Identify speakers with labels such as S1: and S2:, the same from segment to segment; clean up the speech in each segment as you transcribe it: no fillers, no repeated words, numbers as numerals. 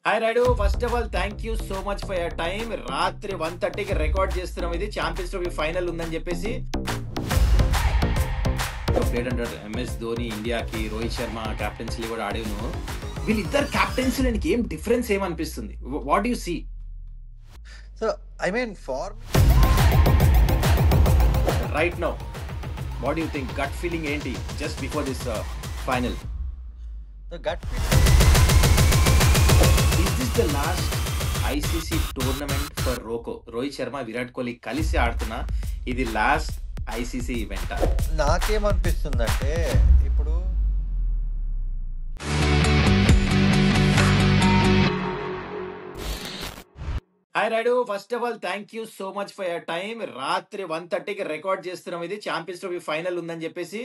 S1: Hi రాడు, first of all thank you so much for your time. రాత్రి 1:30కి record చేస్తున్నాం. ఇది ఛాంపియన్స్ ట్రోఫీ ఫైనల్ ఉందని చెప్పేసి ప్లేడ్ అంటాడు. ఎంఎస్ ధోని ఇండియాకి, రోహిత్ శర్మ కెప్టెన్సీ కూడా ఆడేను. వీళ్ళిద్దరు కెప్టెన్సీ నీకు ఏం డిఫరెన్స్ ఏమనిపిస్తుంది? What you see
S2: So, I mean, for
S1: right now? What you think? Gut feeling ఏంటి just before this final?
S2: the gut
S1: is this the last ICC tournament for Rohit Sharma, Virat Kohli కలిసి ఆడుతున్నా ఇది లాస్ట్ ఐసీసీ ఈవెంట్?
S2: నాకేమనిపిస్తుందంటే ఇప్పుడు
S1: hi రాడు, first of all thank you so much for your time. రాత్రి 1:30కి record చేస్తున్నాం. ఇది champions trophy final ఉందని చెప్పేసి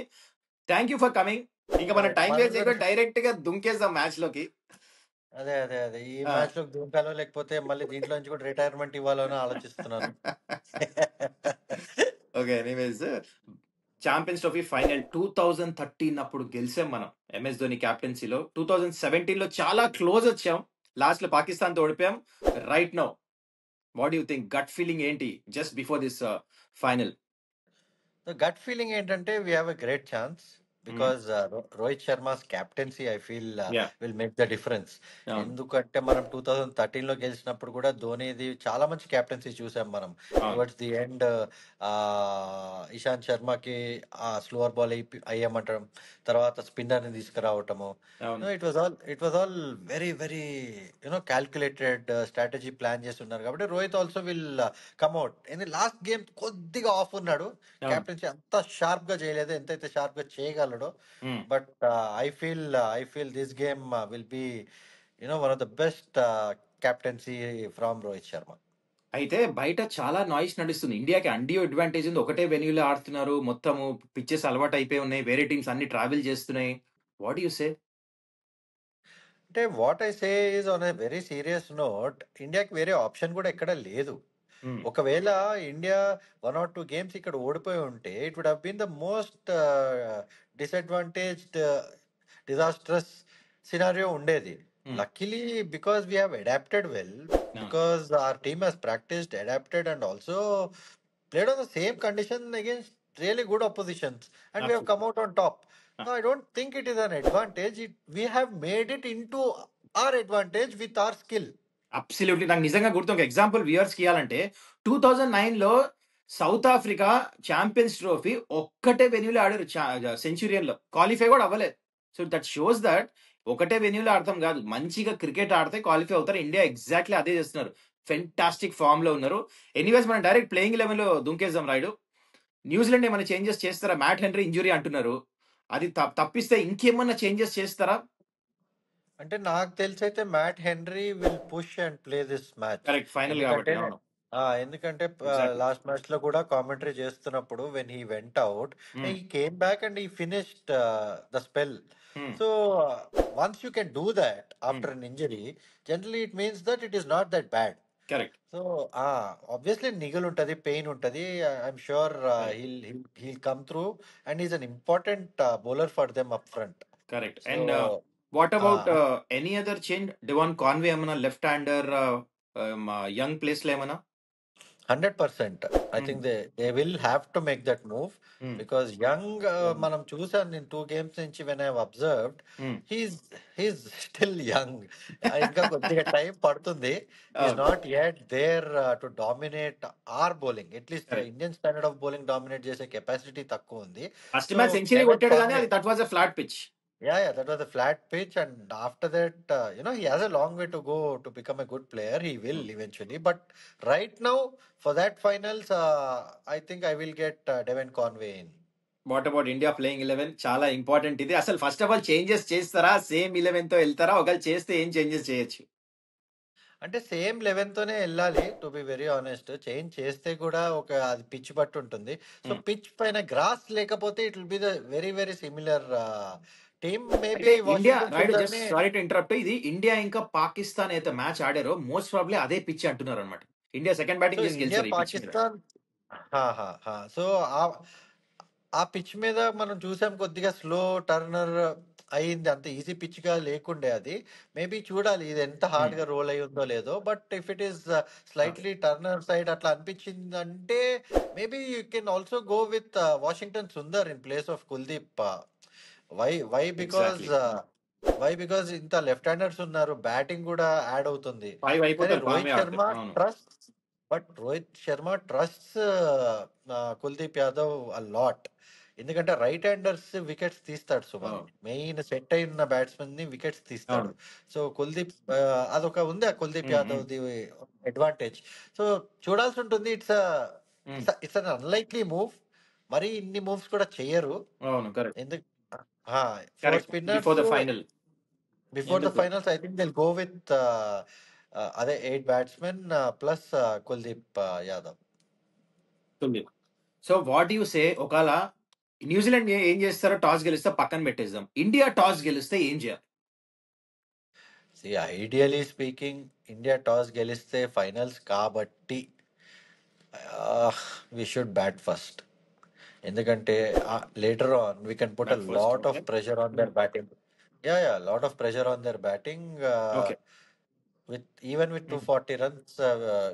S1: థ్యాంక్ యూ ఫర్ కమింగ్. ఇంకా మన టైం
S2: మన
S1: వేస్ట్ చేయకుండా
S2: గురించి
S1: డైరెక్ట్ గా దుంకేద్దాం మ్యాచ్ లోకి.
S2: అదే ఈ మ్యాచ్ లో దూకాలో లేకపోతే మళ్ళీ దీంట్లో నుంచి కూడా రిటైర్మెంట్ ఇవ్వాలో అని ఆలోచిస్తున్నాను.
S1: Okay, anyways, champions trophy final 2013 అప్పుడు గెలిచాం మనం ఎంఎస్ ధోని క్యాప్టెన్సీలో. 2017 లో చాలా క్లోజ్ వచ్చాం, లాస్ట్ లో పాకిస్తాన్ తో ఓడిపోయాం. Right now what you think? Gut feeling ఏంటి just before this final?
S2: The gut feeling ఏంటంటే we have a great chance because Rohit Sharma's captaincy I feel
S1: yeah,
S2: will make the difference.
S1: అవును
S2: ఎందుకంటే మనం 2013లో గెలిచినప్పుడు కూడా ధోనిది చాలా మంచి క్యాప్టెన్సీ చూసాం మనం.
S1: అవును
S2: టువర్డ్స్ ది ఎండ్ ఇషాంత్ శర్మకి స్లోవర్ బాల్ అయ్యమంటడం, తర్వాత స్పిన్నర్ ని తీసుకురావటము.
S1: అవును
S2: it was all very very calculated strategy plan చేసి ఉన్నారు కాబట్టి Rohit also will come at. Last game కొద్దిగా ఆఫ్ ఉన్నాడు,
S1: అవును.
S2: క్యాప్టెన్సీ అంత షార్ప్ గా చేయలేదు ఎంతైతే షార్ప్ గా చేయగలడో.
S1: మ్మ్.
S2: But I feel this game will be one of the best captaincy from Rohit Sharma.
S1: అయితే బయట చాలా నాయిస్ నడుస్తుంది. ఇండియాకి అండియో అడ్వాంటేజ్ ఉంది, ఒకటే వెన్యూలో ఆడుతున్నారు, మొత్తము పిచ్చెస్ అలవాటు అయిపోయి ఉన్నాయి, వేరే టీమ్స్ అన్ని ట్రావెల్ చేస్తున్నాయి. What you say?
S2: అంటే what I say is on a very serious note, ఇండియాకి వేరే ఆప్షన్ కూడా ఎక్కడ లేదు. ఒకవేళ ఇండియా 1 or 2 గేమ్స్ ఇక్కడ ఓడిపోయి ఉంటే it would have been the most disadvantaged disastrous scenario ఉండేది. Luckily because we have adapted well, because our team has practised, adapted and also played on the same condition against really good oppositions, and we have come out on top. No, I don't think it is an advantage. We have made it into our advantage with our skill.
S1: Absolutely. నాకు నిజంగా గుర్తు, ఒక example viewers కి ఇవ్వాలంటే 2009లో south Africa champions trophy ఒక్కటే వెన్యూలో ఆడారు, Centurion లో qualify కూడా అవ్వలేదు. సో దట్ షోస్ దట్ ఒకటే వెన్యూలో ఆడతాం కాదు, మంచిగా క్రికెట్ ఆడితే క్వాలిఫై అవుతారు. ఇండియా ఎగ్జాక్ట్లీ అదే చేస్తున్నారు, ఫెంటాస్టిక్ ఫామ్ లో ఉన్నారు. ఎనీవేస్, మనం డైరెక్ట్ ప్లేయింగ్ లెవెన్ లో దుంకేద్దాం. రాయుడు, న్యూజిలాండ్ ఏమైనా చేంజెస్ చేస్తారా? మ్యాట్ హెన్రీ ఇంజురీ అంటున్నారు, అది తప్పిస్తే ఇంకేమన్నా చేంజెస్ చేస్తారా?
S2: అంటే నాకు తెలిసి అయితే Matt Henry will push and play this match.
S1: Correct, final కాబట్టి.
S2: ఎందుకంటే
S1: అవును,
S2: ఎందుకంటే
S1: ఎగ్జాక్ట్లీ.
S2: లాస్ట్ మ్యాచ్ లో కూడా కామెంటరీ చేస్తున్నప్పుడు when he went out, he came back and he finished the spell. So once you can do that after an injury, generally it means that it is not that bad.
S1: Correct.
S2: So obviously niggle ఉంటది, pain ఉంటది. I'm sure he'll come through and is an important bowler for them up front.
S1: Correct.
S2: So
S1: and what about any other change? Devon Conway ఏమన్నా left hander young place లో ఏమన్నా?
S2: 100%. I think they will have to make that move because young, మనం చూసాను నేను 2 games నుంచి when I have observed, he's still young. ఇంకా కొద్దిగా time పడుతుంది. He's not yet there to dominate our bowling. At least Indian standard of bowling dominate చేసే capacity తక్కువ ఉంది.
S1: ఫస్ట్ మ్యాచ్ సెంచరీ కొట్టాడు కానీ అది that was a flat pitch.
S2: Yeah, that was a flat pitch, and after that, he has a long way to go to become a good player. He will eventually, but right now, for that finals, I think I will get Devon Conway in.
S1: What about India playing 11? చాలా important ఇది. అసలు first of all changes చేస్తారా? Same 11 తో వెళ్తారా? ఒకవేళ చేస్తే ఏం changes చేయొచ్చు?
S2: అంటే సేమ్ 11 తోనే వెళ్ళాలి, to be very honest. Change చేస్తే కూడా అది పిచ్ బట్టి ఉంటుంది. సో పిచ్ పైన గ్రాస్ లేకపోతే it will be the very very similar team. Maybe
S1: India, right, just sorry to interrupt, ఇది ఇండియా ఇంకా పాకిస్తాన్ అయితే మ్యాచ్ ఆడారో మోస్ట్ ప్రాబ్లీ అదే పిచ్ అంటున్నారు అనమాట. ఇండియా సెకండ్ బ్యాటింగ్ చేసి
S2: ఇండియా
S1: గెలిచారు.
S2: పాకిస్తాన్. సో ఆ పిచ్ మీద మనం చూసాం కొద్దిగా స్లో టర్నర్, అయింది, అంత ఈజీ పిచ్ గా లేకుండే అది. మేబీ చూడాలి ఇది ఎంత హార్డ్ గా రోల్ అయి ఉందో లేదో. But if it is
S1: okay
S2: slightly turner side అట్లా అనిపించిందంటే maybe you can also go with Washington Sundar in place of Kuldeep. Why because
S1: exactly
S2: ఇంత లెఫ్ట్ హ్యాండర్స్ ఉన్నారు, బ్యాటింగ్ కూడా యాడ్ అవుతుంది.
S1: 5
S2: కానీ
S1: అయిపోతారు, బాగానే ఆడతారు. అవును
S2: Rohit Sharma trust Kuldeep Yadav a lot. ఎందుకంటే రైట్ హ్యాండర్స్ వికెట్స్ తీస్తాడు సుమన్,
S1: అవును
S2: మెయిన్ సెట్ అయి ఉన్న బ్యాట్స్మెన్ ని వికెట్స్ తీస్తాడు.
S1: అవును
S2: సో కుల్దీప్ అదొక ఉంది ఆ Kuldeep
S1: um, um,
S2: Yadav the advantage. So చూడాల్సి ఉంటుంది.
S1: Um.
S2: It's an unlikely move. మరి ఇన్ని మూవ్స్ కూడా చెయ్యరు.
S1: అవును కరెక్ట్
S2: ఎందుకు four
S1: correct
S2: spinners
S1: before the final
S2: before the
S1: ఎందుకు
S2: finals I think they'll go with అదే 8 బ్యాట్స్మెన్ ప్లస్ కుల్దీప్ యాదవ్.
S1: ఉంది. సో వాట్ యు సే, ఒకవేళ న్యూజిలాండ్ ఏం చేస్తారో టాస్ గెలిస్తే పక్కన పెట్టేద్దాం, ఇండియా టాస్ గెలిస్తే ఏం చేయాలి?
S2: ఐడియలీ స్పీకింగ్ ఇండియా టాస్ గెలిస్తే ఫైనల్స్ కాబట్టి వి షుడ్ బ్యాట్ ఫస్ట్. ఎందుకంటే later on we can put a
S1: bat first.
S2: Lot
S1: okay
S2: of pressure on their batting. Lot of pressure on their batting.
S1: Okay
S2: With 240 runs,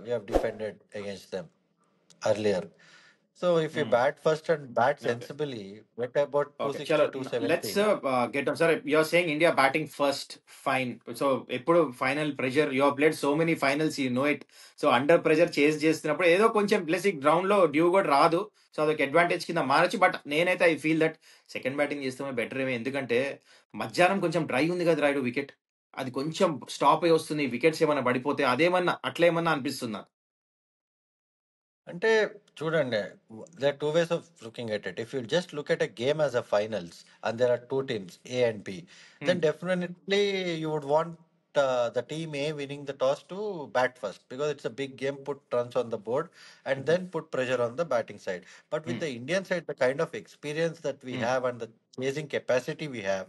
S2: we have defended against them earlier. So if we bat first and bat
S1: okay
S2: sensibly, what about
S1: okay
S2: 260,
S1: చలో
S2: 270?
S1: Let's get on. సరే, you're saying India batting first, fine. So ఎప్పుడు final pressure, you played so many finals, you know it. So under pressure chase చేస్తున్నప్పుడు ఏదో కొంచెం plus ఈ ground లో due కూడా రాదు. సో అదొక అడ్వాంటేజ్ కింద మారచ్చు. బట్ నేనైతే I feel that second batting చేస్తే బెటర్ ఏమో. ఎందుకంటే మధ్యాహ్నం కొంచెం డ్రై ఉంది కదా రాయుడు వికెట్, అది కొంచెం స్టాప్ అయి వస్తుంది. వికెట్స్ ఏమైనా పడిపోతే అదేమన్నా అట్లా ఏమన్నా అనిపిస్తుందా?
S2: అంటే చూడండి, there are two ways of looking at it. If you just look at a game as a finals and there are two teams, A and B, then definitely you would want the team A winning the toss to bat first, because it's a big game, put runs on the board and then put pressure on the batting side. But with the Indian side, the kind of experience that we have and the chasing capacity we have,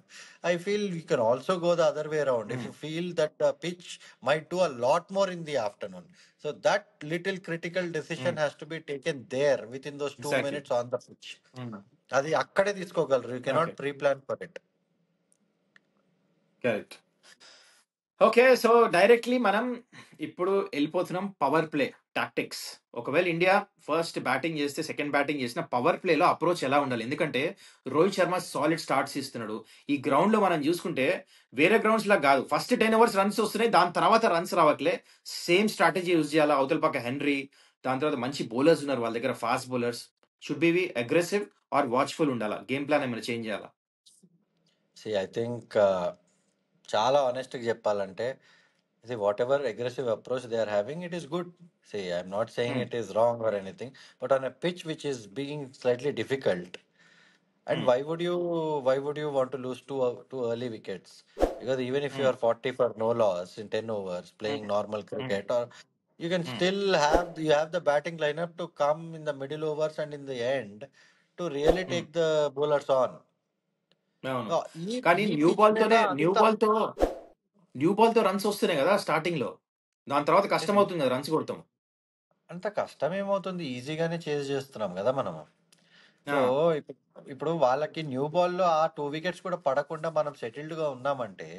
S2: I feel you can also go the other way around. If you feel that the pitch might do a lot more in the afternoon, so that little critical decision has to be taken there within those 2
S1: exactly.
S2: minutes on the pitch. అది అక్కడే తీసుకోగలరు. You
S1: okay
S2: cannot pre plan for it.
S1: Correct. Okay, so directly మనం ఇప్పుడు వెళ్ళిపోతున్నాం power play tactics. ఒకవేళ India first batting చేస్తే, second batting చేసిన power ప్లేలో అప్రోచ్ ఎలా ఉండాలి? ఎందుకంటే రోహిత్ శర్మ సాలిడ్ స్టార్ట్స్ ఇస్తున్నాడు. ఈ గ్రౌండ్ లో మనం చూసుకుంటే వేరే గ్రౌండ్స్ లా కాదు, ఫస్ట్ 10 overs రన్స్ వస్తున్నాయి, దాని తర్వాత రన్స్ రావట్లే. సేమ్ స్ట్రాటజీ యూజ్ చేయాలా? అవతల పక్క హెన్రీ, దాని తర్వాత మంచి బౌలర్స్ ఉన్నారు వాళ్ళ దగ్గర, fast bowlers. Should be aggressive or watchful ఉండాలా? గేమ్ ప్లాన్ ఏమైనా చేంజ్ చేయాలా?
S2: ఐ థింక్ చాలా ఆనెస్ట్గా చెప్పాలంటే, whatever aggressive approach they are having, it is good. I'm not saying it is wrong or anything, but on a pitch which is being slightly difficult. And why would you want to lose two early wickets? Because even if you are 40 for no loss in 10 overs playing normal cricket, or you can still have the batting lineup to come in the middle overs and in the end to really take the bowlers on.
S1: అవును,
S2: ఈ
S1: కానీ
S2: ఈ
S1: new
S2: pitch
S1: ball
S2: మీద
S1: తోనే
S2: అంత
S1: new ball తో runs వస్తున్నాయి కదా స్టార్టింగ్ లో, దాని తర్వాత కష్టం అవుతుంది కదా రన్స్ కొడతాం.
S2: అంత కష్టం ఏమవుతుంది, ఈజీగానే చేజ్ చేస్తున్నాం కదా మనము. సో
S1: ఆ,
S2: ఇప్పుడు వాళ్ళకి న్యూ బాల్లో ఆ 2 వికెట్స్ కూడా పడకుండా మనం సెటిల్డ్ గా ఉన్నామంటే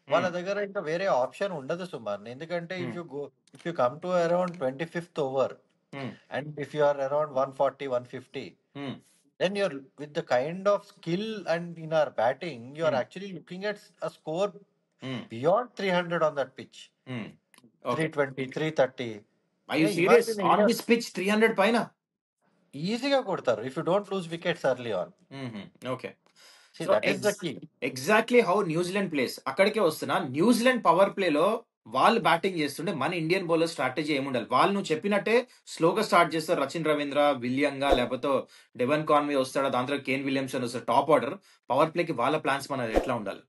S2: వాళ్ళ
S1: ఉమ్,
S2: దగ్గర ఇంకా వేరే ఆప్షన్ ఉండదు సుమన్. ఎందుకంటే
S1: um,
S2: if you come to around 25th over
S1: um,
S2: and if you are around 140, 150,
S1: um,
S2: then you're with the kind of skill and in our batting, you are
S1: um,
S2: actually looking at a score
S1: um,
S2: beyond 300 on that pitch.
S1: Um. Okay,
S2: 320, 330.
S1: I you serious?
S2: Imagine
S1: on
S2: India
S1: this pitch 300 పైన
S2: ఈజీగా కొడతారు if you don't lose wickets early on.
S1: Okay. So
S2: That is the key.
S1: Exactly how New Zealand place, అక్కడికే వస్తున్నా. New Zealand power ప్లేలో వాళ్ళు batting చేస్తుంటే మన Indian bowler strategy ఏముండాలి? వాళ్ళు నువ్వు చెప్పినట్టే స్లోగా స్టార్ట్ చేస్తారు, రచిన్ రవీంద్ర, విలియంగా, లేకపోతే డెవన్ కాన్వే వస్తాడా, దాంట్లో కేన్ విలియమ్సన్ వస్తాడు, టాప్ ఆర్డర్. పవర్ ప్లేకి వాళ్ళ ప్లాన్స్ మన ఎట్లా ఉండాలి?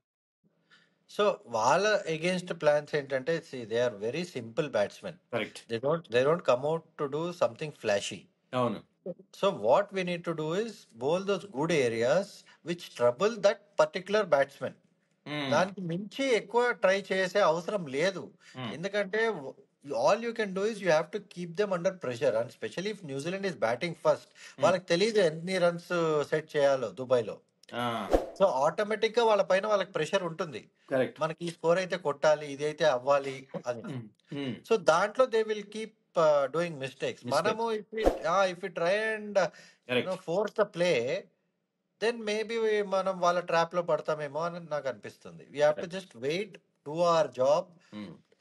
S2: సో వాళ్ళ అగేన్స్ట్ ప్లాన్స్ ఏంటంటే, they are very simple batsmen.
S1: Correct.
S2: They don't come out to do something flashy.
S1: అవును.
S2: So what we need to do is bowl those good areas which trouble that particular batsmen. దానికి మించి ఎక్కువ try చేసే అవసరం లేదు. ఎందుకంటే all you can do is you have to keep them under pressure. And specially if New Zealand is batting first, వాళ్ళకి తెలియదు ఎన్ని రన్స్ సెట్ చేయాలో దుబాయ్లో. సో ఆటోమేటిక్ గా వాళ్ళ పైన వాళ్ళకి ప్రెషర్ ఉంటుంది.
S1: కరెక్ట్.
S2: మనకి ఈ స్కోర్ అయితే కొట్టాలి, ఇదైతే అవ్వాలి అని. సో దాంట్లో they will keep doing mistakes. మనము
S1: mistakes.
S2: If you try and
S1: correct.
S2: Force the play, then maybe మనం వాళ్ళ ట్రాప్ లో పడతామేమో అని నాకు అనిపిస్తుంది. We have to
S1: correct.
S2: Just wait, do our job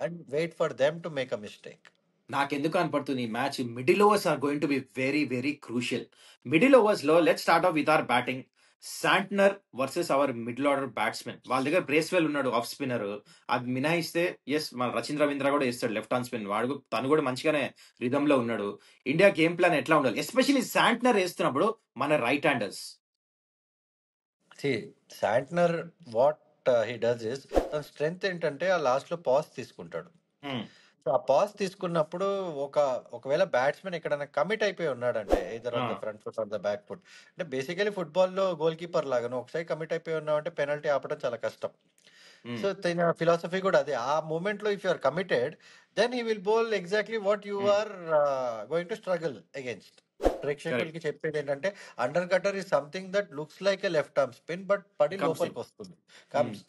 S2: and wait for them to make a mistake.
S1: నాకెందుకు కనపడుతుంది ఈ match middle overs are going to be very very crucial. Middle overs లో let start off with our batting. Santner versus hour middle order batsmen. వాళ్ళ దగ్గర Bracewell ఉన్నాడు off spinner. అది మినాయిస్తే yes మన రచిన్ రవీంద్ర కూడా వేస్తాడు లెఫ్ట్ ఆన్ స్పిన్. వాడు తను కూడా మంచిగానే రిధమ్ లో ఉన్నాడు. ఇండియా గేమ్ ప్లాన్ ఎట్లా ఉండాలి, ఎస్పెషల్లీ శాంట్నర్ వేస్తున్నప్పుడు మన right handers.
S2: Santner what he does is, తన స్ట్రెంగ్త్ ఏంటంటే ఆ లాస్ట్ లో పాస్ తీసుకుంటాడు. సో ఆ పాస్ తీసుకున్నప్పుడు ఒకవేళ బ్యాట్స్మెన్ ఎక్కడైనా కమిట్ అయిపోయి ఉన్నాడంటే either on the front foot or the back foot, అంటే బేసికలీ ఫుట్బాల్ లో గోల్ కీపర్ లాగా నువ్వు ఒకసారి కమిట్ అయిపోయి ఉన్నావు అంటే పెనల్టీ ఆపడం చాలా కష్టం. సో తన ఫిలాసఫీ కూడా అదే. ఆ మూమెంట్ లో if you are committed, then he will bowl exactly what you are going to struggle against. ప్రేక్షకులకి చెప్పేది ఏంటంటే under cutter is something that looks like a left arm spin, but పడి లోపలికి వస్తుంది,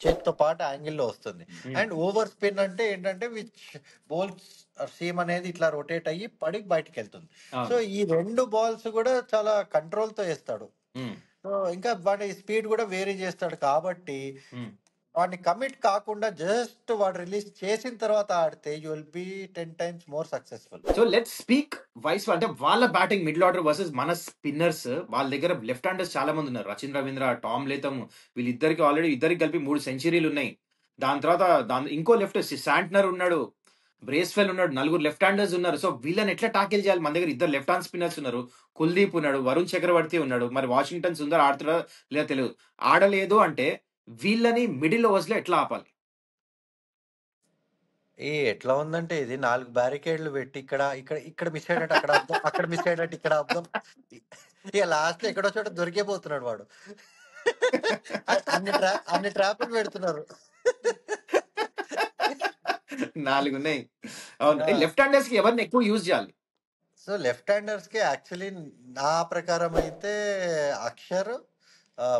S2: చేతితో పాటు యాంగిల్లో వస్తుంది. అండ్ ఓవర్ స్పిన్ అంటే ఏంటంటే విచ్ బౌల్స్ సీమ్ అనేది ఇట్లా రొటేట్ అయ్యి పడి బయటికి వెళ్తుంది. సో ఈ రెండు బాల్స్ కూడా చాలా కంట్రోల్ తో వేస్తాడు. సో ఇంకా వాడి స్పీడ్ కూడా వేరీ చేస్తాడు కాబట్టి వాడిని కమిట్ కాకుండా జస్ట్ వాడు రిలీజ్ చేసిన తర్వాత ఆడితే you will be 10 times more successful.
S1: So let's speak wise అంటే వాళ్ళ బ్యాటింగ్ మిడిల్ ఆర్డర్ వర్సెస్ మన స్పిన్నర్స్. వాళ్ళ దగ్గర లెఫ్ట్ హ్యాండర్స్ చాలా మంది ఉన్నారు. రచిన్ రవీంద్ర, టామ్ లేథమ్, వీళ్ళిద్దరికి ఆల్రెడీ ఇద్దరికి కలిపి 3 సెంచరీలు ఉన్నాయి. దాని తర్వాత ఇంకో లెఫ్ట్ శాంట్నర్ ఉన్నాడు, బ్రేస్వెల్ ఉన్నాడు, 4 లెఫ్ట్ హ్యాండర్స్ ఉన్నారు. సో వీళ్ళని ఎట్లా టాకిల్ చేయాలి? మన దగ్గర 2 లెఫ్ట్ హ్యాండ్ స్పిన్నర్స్ ఉన్నారు. కుల్దీప్ ఉన్నాడు, వరుణ్ చక్రవర్తి ఉన్నాడు. మరి వాషింగ్టన్ సుందర్ ఆడుతున్నా లేదా తెలియదు. ఆడలేదు అంటే వీళ్ళని మిడిల్ ఓవర్స్ లో ఎట్లా ఆపాలి?
S2: ఎట్లా ఉందంటే ఇది 4 బ్యారికేడ్లు పెట్టి ఇక్కడ ఇక్కడ ఇక్కడ మిస్ అయ్యాడంటే అక్కడ అబ్దాం, అక్కడ మిస్ అయ్యాడంటే ఇక్కడ అబ్దాం. ఇక లాస్ట్ లో ఎక్కడో చోట దొరికిపోతున్నాడు వాడు. అన్ని ట్రాప్లు పెడుతున్నారు.
S1: 4 ఉన్నాయి. అవును. లెఫ్ట్ హ్యాండర్స్ కి ఎవరిని ఎక్కువ యూజ్ చేయాలి?
S2: సో లెఫ్ట్ హ్యాండర్స్ కి యాక్చువల్లీ నా ప్రకారం అయితే అక్షర్,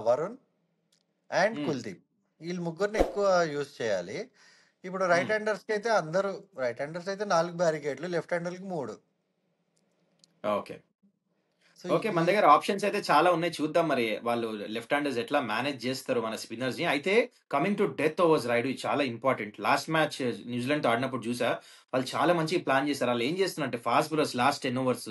S2: వరుణ్ అండ్ కుల్దీప్, వీళ్ళు ముగ్గురిని ఎక్కువ యూజ్ చేయాలి. ఇప్పుడు రైట్ హ్యాండర్స్ కి అయితే రైట్ హ్యాండర్స్ అయితే 4 బ్యారికేడ్లు, లెఫ్ట్ హ్యాండర్కి 3.
S1: ఓకే. ఓకే, మన దగ్గర ఆప్షన్స్ అయితే చాలా ఉన్నాయి. చూద్దాం మరి వాళ్ళు లెఫ్ట్ హ్యాండర్స్ ఎట్లా మేనేజ్ చేస్తారు మన స్పిన్నర్స్ ని. అయితే coming to death overs right, ఇది చాలా ఇంపార్టెంట్. లాస్ట్ మ్యాచ్ న్యూజిలాండ్ తో ఆడినప్పుడు చూసా, వాళ్ళు చాలా మంచి ప్లాన్ చేశారు. వాళ్ళు ఏం చేస్తున్నారంటే fast bowlers last 10 overs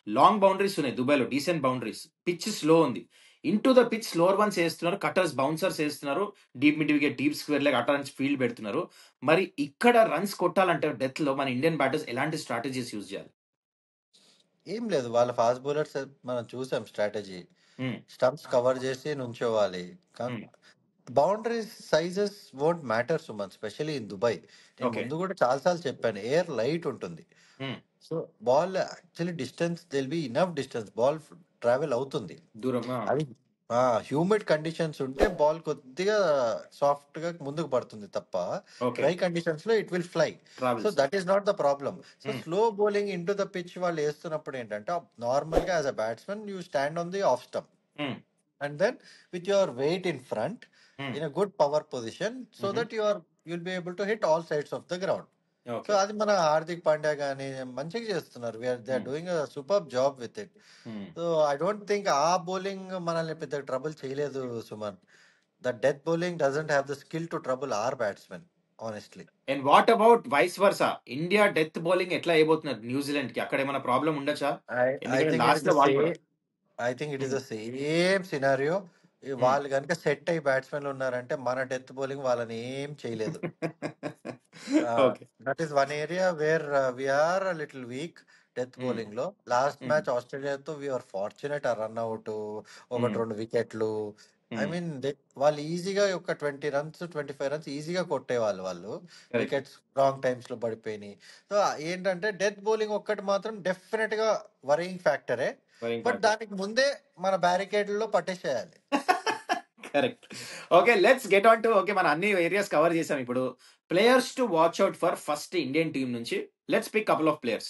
S1: long boundaries ఉన్నాయి దుబాయ్లో, డీసెంట్ బౌండరీస్. పిచ్ స్లో ఉంది. Into the pitch slower ones వేస్తున్నారు, కటర్స్ బౌన్సర్స్ వేస్తున్నారు, deep mid wicket, deep square leg అటాన్స్ ఫీల్డ్ పెడుతున్నారు. మరి ఇక్కడ రన్స్ కొట్టాలంటే డెత్ లో మన ఇండియన్ బ్యాటర్స్ ఎలాంటి స్ట్రాటజీస్ యూజ్ చేయాలి?
S2: ఏం లేదు, వాళ్ళ ఫాస్ట్ బౌలర్స్ మనం చూసాం స్ట్రాటజీ. స్టంప్స్ కవర్ చేసి నుంచోవాలి. Boundaries sizes won't matter Suman, specially in Dubai. నేను ముందు కూడా చాలాసార్లు చెప్పాను, ఎయిర్ లైట్ ఉంటుంది. So ball actually distance will be enough distance, ball travel అవుతుంది.
S1: దూరం.
S2: అది హ్యూమిడ్ కండిషన్స్ ఉంటే బాల్ కొద్దిగా సాఫ్ట్ గా ముందుకు పడుతుంది తప్ప డ్రై కండిషన్స్ లో it will fly. So that is not the problem. So slow bowling into the pitch వాళ్ళు వేస్తున్నప్పుడు ఏంటంటే నార్మల్ గా as a batsmen you stand on the off stump and then with your weight in front in a good power position, so that you'll be able to hit all sides of the ground. So అది మన హార్దిక్ పాండ్యా గానీ మంచిగా చేస్తున్నారు. They are doing a super job with it. So I don't think ఆ bowling మనల్ని పెద్ద trouble చేయలేదు Suman. The death bowling doesn't have the skill to trouble our batsmen honestly.
S1: And what about vice versa? India death bowling ఎట్లా అయిపోతున్నారు New Zealand కి? అక్కడ ఏమైనా problem ఉండొచ్చా?
S2: I think it is the same scenario. వాళ్ళు కనుక సెట్ అయ్యి బ్యాట్స్మెన్లు ఉన్నారంటే మన డెత్ బౌలింగ్ వాళ్ళని ఏం చేయలేదు. That is one area where we're little weak death bowling లో. లాస్ట్ మ్యాచ్ ఆస్ట్రేలియాతో వీఆర్ ఫార్చునేట్, ఆ రన్ అవుట్, 1-2 వికెట్లు. ఐ మీన్ వాళ్ళు ఈజీగా ఒక 20 runs 25 runs ఈజీగా కొట్టేవాళ్ళు. వాళ్ళు వికెట్స్ రాంగ్ టైమ్స్ లో పడిపోయినాయి. సో ఏంటంటే డెత్ బౌలింగ్ ఒక్కటి మాత్రం డెఫినెట్ గా వరింగ్ ఫ్యాక్టరే. బట్ దానికి ముందే మన బ్యారికేడ్ లో పట్టేసేయాలి.
S1: Correct. Okay, let's get on to మన అన్ని ఏరియాస్ కవర్ చేసాం. ఇప్పుడు players to watch out for first Indian team నుంచి let's pick couple of players.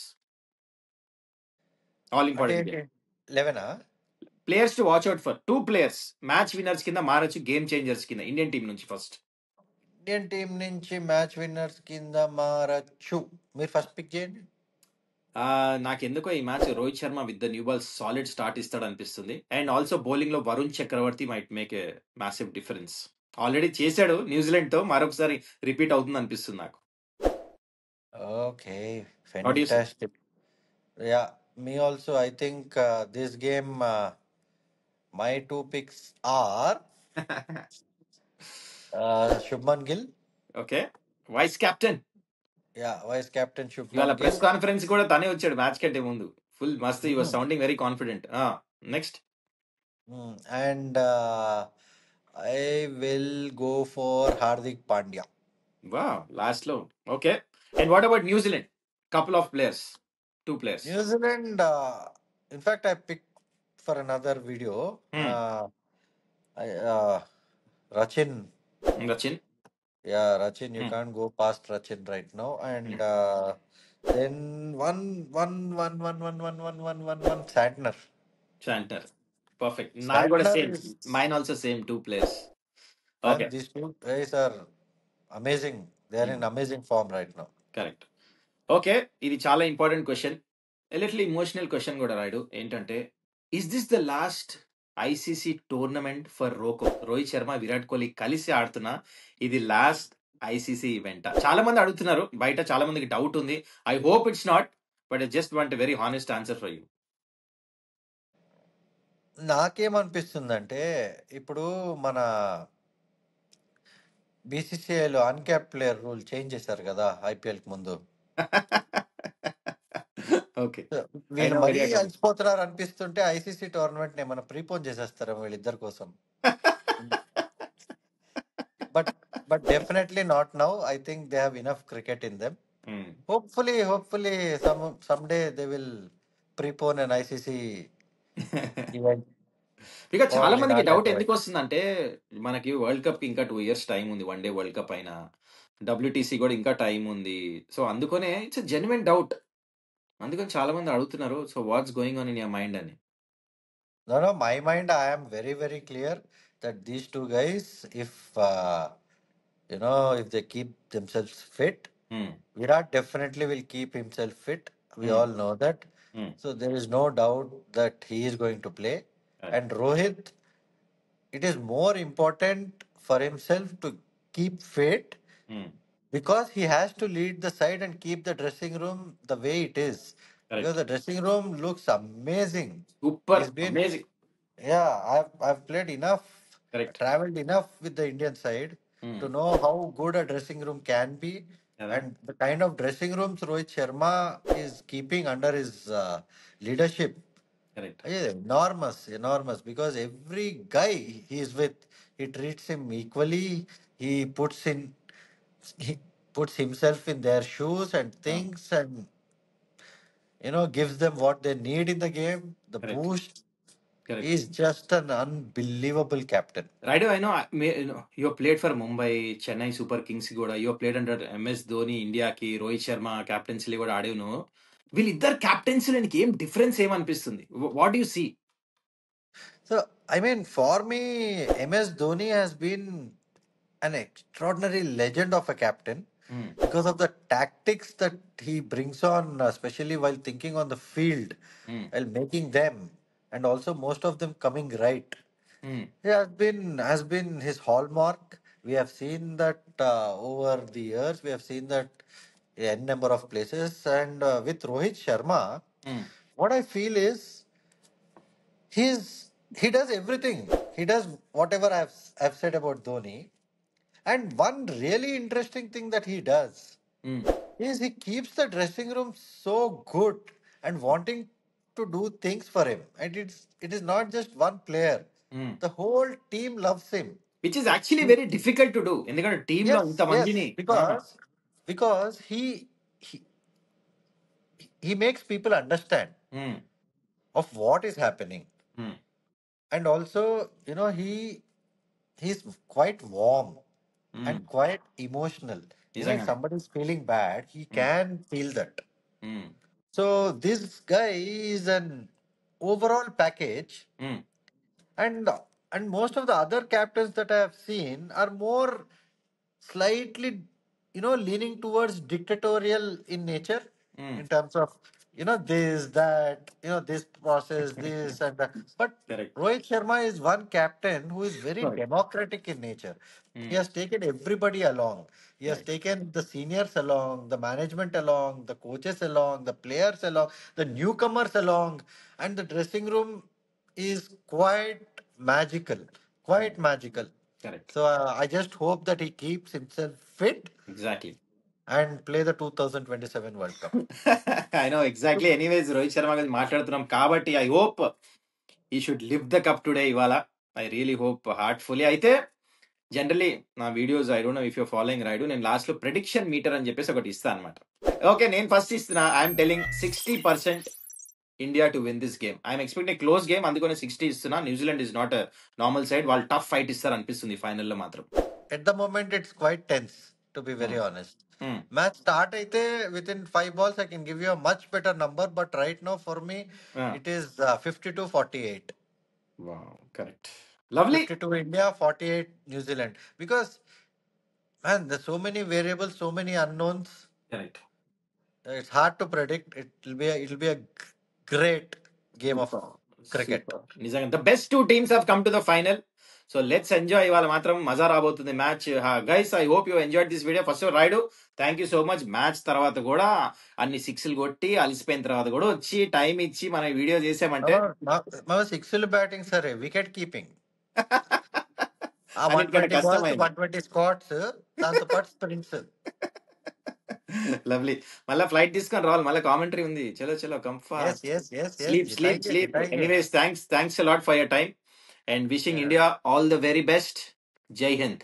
S1: All important
S2: 11
S1: players to watch out for 2 players match winners కింద మారొచ్చు, game changers కింద Indian team నుంచి first.
S2: Indian team నుంచి match winners కింద మారచ్చు. మీరు first pick చేయండి.
S1: నాకెందుకో ఈ match Rohit Sharma with the new ball solid start ఇస్తాడు అనిపిస్తుంది. అండ్ ఆల్సో బౌలింగ్ లో Varun Chakravarthy might make a massive difference. Already చేశాడు న్యూజిలాండ్ తో, మరొకసారి రిపీట్ అవుతుంది అనిపిస్తుంది నాకు.
S2: Okay,
S1: what you say?
S2: Fantastic. Yeah, me also. I think this game, my two picks are Shubman Gill.
S1: Okay, vice captain.
S2: Yeah, vice captain
S1: ఇవాళ
S2: Shubman Gill.
S1: Press conference కూడా తనే వచ్చాడు మ్యాచ్ కంటే ముందు. ఫుల్ మస్త్, you was
S2: Mm.
S1: Sounding very confident. Next
S2: And I will go for Hardik Pandya.
S1: వా last లో. Okay, and what about New Zealand? Couple of players, 2 players.
S2: New Zealand, in fact, I picked for another video. I, Rachin.
S1: Rachin.
S2: Yeah, Rachin, you can't go past Rachin right now. And then one Santner.
S1: Santner. Perfect, నాది కూడా
S2: Santner
S1: same.
S2: is,
S1: mine also same, 2 players. Okay,
S2: and these two guys are amazing. They are in amazing form right now.
S1: Correct. Okay, ఇది చాలా important question, little emotional question కూడా రాయుడు. ఏంటంటే, is this the last ICC tournament for Rohit Sharma, Virat Kohli కలిసి ఆడుతున్నా ఇది last ICC event? చాలా మంది అడుగుతున్నారు బయట, చాలా మందికి డౌట్ ఉంది. I hope it's not, but I just want very honest answer for you.
S2: నాకేమనిపిస్తుందంటే, ఇప్పుడు మన బీసీసీఐలో అన్క్యాప్ ప్లేయర్ రూల్ చేంజ్ చేశారు కదా ఐపీఎల్ కి ముందు.
S1: ఓకే,
S2: వీళ్ళు మరీ అలసిపోతున్నారు అనిపిస్తుంటే ఐసీసీ టోర్నమెంట్ ఏమైనా ప్రీపోన్ చేసేస్తారేమో వీళ్ళిద్దరి కోసం. But definitely not now. I think they have enough cricket in them. Hopefully, someday they will prepone an ICC event.
S1: ఇక చాలా
S2: All in
S1: మందికి
S2: our
S1: డౌట్
S2: language.
S1: ఎందుకు వస్తుందంటే, మనకి వరల్డ్ కప్ ఇంకా 2 years టైం ఉంది, వన్ డే వరల్డ్ కప్ అయినా, WTC కూడా ఇంకా టైం ఉంది. సో అందుకనే ఇట్స్ జెన్యున్ డౌట్, అందుకని చాలా మంది అడుగుతున్నారు. So what's going on in your mind అని.
S2: No, my mind, I am very, very clear that these two guys, if they keep themselves fit, Virat definitely will keep himself fit. We all know that. So there is no doubt that he is going to play. And Rohit, it is more important for himself to keep fit because he has to lead the side and keep the dressing room the way it is. Because the dressing room looks amazing.
S1: Super
S2: He's been,
S1: amazing.
S2: yeah, I've played enough,
S1: Correct.
S2: traveled enough with the Indian side to know how good a dressing room can be. And the kind of dressing rooms Rohit Sharma is keeping under his leadership.
S1: Correct.
S2: Yeah, enormous. Because every guy he is with, he treats him equally. He he puts himself in their shoes and thinks, and gives them what they need in the game. The
S1: Correct.
S2: boost.
S1: Correct.
S2: He's just an unbelievable captain.
S1: Right, I know, you played for Mumbai, Chennai Super Kings కూడా. You played under MS Dhoni ఇండియాకి, Rohit Sharma captaincy కూడా ఆడేను. వీళ్ళిద్దరు క్యాప్టెన్సీలకి ఏం difference ఏమనిపిస్తుంది? What do you see?
S2: So, I mean, for me, MS Dhoni has been an extraordinary legend of a captain because of the tactics that he brings on, especially while thinking on the field, while making them, and also most of them coming right. He has been his hallmark. We have seen that over the years. We have seen that in n number of places. And with Rohit Sharma, what I feel is he does everything. He does whatever I've said about Dhoni. And one really interesting thing that he does is he keeps the dressing room so good and wanting to do things for him. And it is not just one player. The whole team loves him.
S1: Which is actually very difficult to do, ఎందుకంటే team లో ఇంత
S2: Yes,
S1: మందిని.
S2: because he he makes people understand of what is happening. And also, he's quite warm and quite emotional. If somebody is feeling bad, he can feel that. So this guy is an overall package and and most of the other captains that I have seen are more slightly, leaning towards dictatorial in nature,
S1: Mm.
S2: in terms of, this, that, this process, this and that. But
S1: Correct.
S2: Rohit Sharma is one captain who is very
S1: Right.
S2: democratic in nature. He
S1: Mm.
S2: has taken everybody along. He has
S1: Right.
S2: taken the seniors along, the management along, the coaches along, the players along, the newcomers along, and the dressing room is quite magical,
S1: Mm.
S2: quite magical.
S1: Correct.
S2: So I just hope that he keeps himself fit
S1: Exactly.
S2: and play the 2027 World Cup.
S1: I know exactly. Anyways, Rohit Sharma గురించి మాట్లాడుతున్నాం కాబట్టి I hope he should లివ్ the cup today ఇవాళ. I really hope heartfully. అయితే generally నా videos I don't know if your following right, నేను last లో prediction meter అని చెప్పేసి ఒకటి ఇస్తాను అనమాట. ఓకే, నేను ఫస్ట్ ఇస్తున్నా. I'm telling 60% India to win this game. I'm expecting close game, అందుకని 60 ఇస్తున్నా. New Zealand is not normal side, వాళ్ళు టఫ్ ఫైట్ ఇస్తారు అనిపిస్తుంది ఫైనల్లో మాత్రం.
S2: At the moment, it's quite tense, to be very honest. Match start aite within 5 balls, I can give you a much better number, but right now for me, it is 52-48.
S1: Wow, correct. Lovely.
S2: 52 India, 48 New Zealand. Because man, there's so many variables, so many unknowns.
S1: Correct.
S2: It's hard to predict. It'll be a great game of cricket.
S1: నిజంగా the best two teams have come to the final. So let's enjoy. ఇవాళ మాత్రం మజా రాబోతుంది match. Guys, I hope you enjoyed this video. First ride, thank you so much. Match తర్వాత కూడా అన్ని సిక్స్లు కొట్టి అలిసిపోయిన తర్వాత కూడా వచ్చి టైం ఇచ్చి మన వీడియో చేసామంటే
S2: మా సిక్స్లు బ్యాటింగ్ సరే, వికెట్ కీపింగ్
S1: అన్నిటికంటే
S2: 120 balls,
S1: కష్టమైంది.
S2: 120 స్కాట్స్, దాంతో పాటు స్ప్రింట్స్.
S1: లవ్లీ. మళ్ళీ ఫ్లైట్ తీసుకొని రావాలి, మళ్ళీ కామెంటరీ ఉంది. చలో చలో,
S2: Yes,
S1: comfort.
S2: yes, yes, yes.
S1: Sleep sleep
S2: Jitenge,
S1: sleep.
S2: jitenge.
S1: Anyways, thanks a lot for your time and wishing
S2: Yeah.
S1: India all the very best. జై హింద్.